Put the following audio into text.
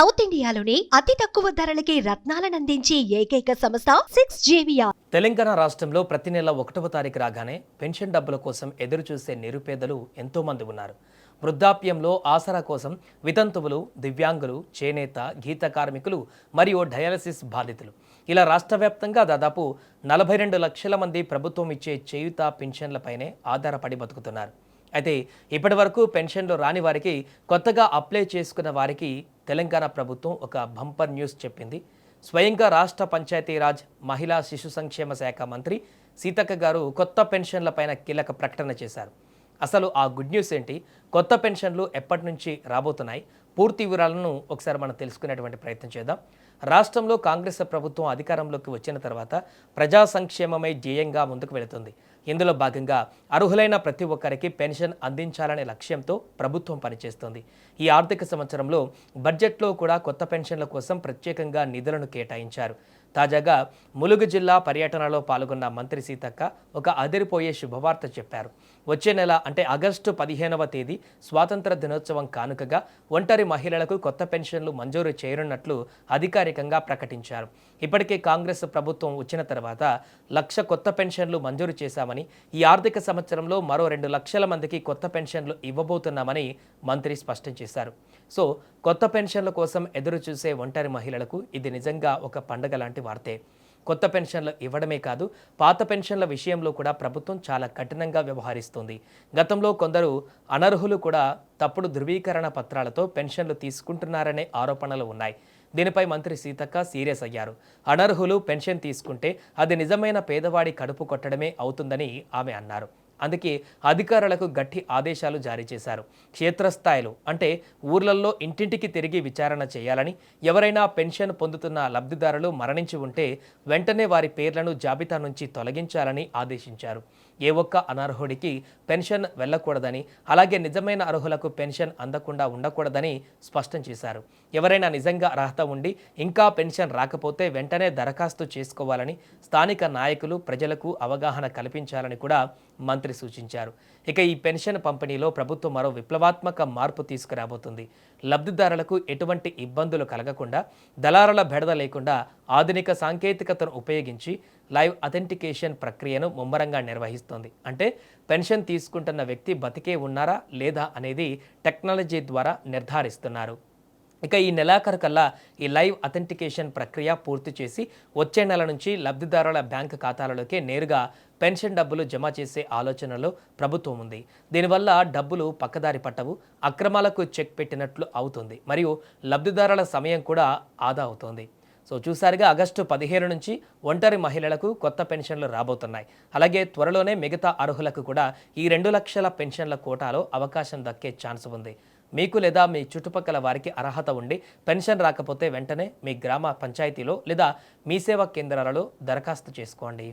South ఇండియాలోని అతి తక్కువ ధరలకి రత్నాలనందించే ఏకైక సంస్థ 6JVR. తెలంగాణ రాష్ట్రంలో ప్రతి నెల 1వ తారీఖు రాగానే పెన్షన్ డబ్బుల కోసం ఎదురు చూసే నిరుపేదలు ఎంతో మంది ఉన్నారు. వృద్ధాప్యంలో ఆసరా కోసం వితంతువులు, దివ్యాంగులు, చేనేత, గీత కార్మికులు మరియు డయాలసిస్ బాధితులు ఇలా రాష్ట్ర వ్యాప్తంగా దాదాపు 42 లక్షల మంది ప్రభుత్వం ఇచ్చే చేయూత పెన్షన్లపైనే ఆధారపడి బతుకుతున్నారు. అయితే ఇప్పటి వరకు పెన్షన్లు రాని వారికి, కొత్తగా అప్లై చేసుకున్న వారికి తెలంగాణ ప్రభుత్వం ఒక బంపర్ న్యూస్ చెప్పింది. స్వయంగా రాష్ట్ర పంచాయతీరాజ్, మహిళా శిశు సంక్షేమ శాఖ మంత్రి సీతక్క గారు కొత్త పెన్షన్లపైన కీలక ప్రకటన చేశారు. అసలు ఆ గుడ్ న్యూస్ ఏంటి, కొత్త పెన్షన్లు ఎప్పటి నుంచి రాబోతున్నాయి, పూర్తి వివరాలను ఒకసారి మనం తెలుసుకునేటువంటి ప్రయత్నం చేద్దాం. రాష్ట్రంలో కాంగ్రెస్ ప్రభుత్వం అధికారంలోకి వచ్చిన తర్వాత ప్రజా సంక్షేమమే ధ్యేయంగా ముందుకు వెళుతుంది. ఇందులో భాగంగా అర్హులైన ప్రతి ఒక్కరికి పెన్షన్ అందించాలనే లక్ష్యంతో ప్రభుత్వం పనిచేస్తుంది. ఈ ఆర్థిక సంవత్సరంలో బడ్జెట్లో కూడా కొత్త పెన్షన్ల కోసం ప్రత్యేకంగా నిధులను కేటాయించారు. తాజాగా ములుగు జిల్లా పర్యటనలో పాల్గొన్న మంత్రి సీతక్క ఒక అదిరిపోయే శుభవార్త చెప్పారు. వచ్చే నెల అంటే ఆగస్టు 15వ తేదీ స్వాతంత్ర దినోత్సవం కానుకగా ఒంటరి మహిళలకు కొత్త పెన్షన్లు మంజూరు చేయనున్నట్లు అధికారికంగా ప్రకటించారు. ఇప్పటికే కాంగ్రెస్ ప్రభుత్వం వచ్చిన తర్వాత 1,00,000 కొత్త పెన్షన్లు మంజూరు చేశామని, ఈ ఆర్థిక సంవత్సరంలో మరో 2 లక్షల మందికి కొత్త పెన్షన్లు ఇవ్వబోతున్నామని మంత్రి స్పష్టం చేశారు. సో కొత్త పెన్షన్ల కోసం ఎదురు చూసే ఒంటరి మహిళలకు ఇది నిజంగా ఒక పండుగ లాంటి వార్తే. కొత్త పెన్షన్లు ఇవ్వడమే కాదు, పాత పెన్షన్ల విషయంలో కూడా ప్రభుత్వం చాలా కఠినంగా వ్యవహరిస్తుంది. గతంలో కొందరు అనర్హులు కూడా తప్పుడు ధృవీకరణ పత్రాలతో పెన్షన్లు తీసుకుంటున్నారనే ఆరోపణలు ఉన్నాయి. దీనిపై మంత్రి సీతక్క సీరియస్ అయ్యారు. అనర్హులు పెన్షన్ తీసుకుంటే అది నిజమైన పేదవాడి కడుపు కొట్టడమే అవుతుందని ఆమె అన్నారు. అందుకే అధికారులకు గట్టి ఆదేశాలు జారీ చేశారు. క్షేత్రస్థాయిలో అంటే ఊర్లలో ఇంటింటికి తిరిగి విచారణ చేయాలని, ఎవరైనా పెన్షన్ పొందుతున్న లబ్ధిదారులు మరణించి ఉంటే వెంటనే వారి పేర్లను జాబితా నుంచి తొలగించాలని ఆదేశించారు. ఏ ఒక్క అనర్హుడికి పెన్షన్ వెళ్ళకూడదని, అలాగే నిజమైన అర్హులకు పెన్షన్ అందకుండా ఉండకూడదని స్పష్టం చేశారు. ఎవరైనా నిజంగా అర్హత ఉండి ఇంకా పెన్షన్ రాకపోతే వెంటనే దరఖాస్తు చేసుకోవాలని స్థానిక నాయకులు ప్రజలకు అవగాహన కల్పించాలని కూడా మంత్రి సూచించారు. ఇక ఈ పెన్షన్ పంపిణీలో ప్రభుత్వం మరో విప్లవాత్మక మార్పు తీసుకురాబోతుంది. లబ్ధిదారులకు ఎటువంటి ఇబ్బందులు కలగకుండా, దళారుల బెడద లేకుండా ఆధునిక సాంకేతికతను ఉపయోగించి లైవ్ అథెంటికేషన్ ప్రక్రియను ముమ్మరంగా నిర్వహిస్తోంది. అంటే పెన్షన్ తీసుకుంటున్న వ్యక్తి బతికే ఉన్నారా లేదా అనేది టెక్నాలజీ ద్వారా నిర్ధారిస్తున్నారు. ఇక ఈ నెలాఖరు కల్లా ఈ లైవ్ అథెంటికేషన్ ప్రక్రియ పూర్తి చేసి వచ్చే నెల నుంచి లబ్ధిదారుల బ్యాంకు ఖాతాలలోకి నేరుగా పెన్షన్ డబ్బులు జమ చేసే ఆలోచనలో ప్రభుత్వం ఉంది. దీనివల్ల డబ్బులు పక్కదారి పట్టవు, అక్రమాలకు చెక్ పెట్టినట్లు అవుతుంది, మరియు లబ్ధిదారుల సమయం కూడా ఆదా అవుతుంది. సో చూసారుగా, ఆగస్టు 15 నుంచి ఒంటరి మహిళలకు కొత్త పెన్షన్లు రాబోతున్నాయి. అలాగే త్వరలోనే మిగతా అర్హులకు కూడా ఈ 2 లక్షల పెన్షన్ల కోటాలో అవకాశం దక్కే ఛాన్స్ ఉంది. మీకు లేదా మీ చుట్టుపక్కల వారికి అర్హత ఉండి పెన్షన్ రాకపోతే వెంటనే మీ గ్రామ పంచాయతీలో లేదా మీ సేవా కేంద్రాలలో దరఖాస్తు చేసుకోండి.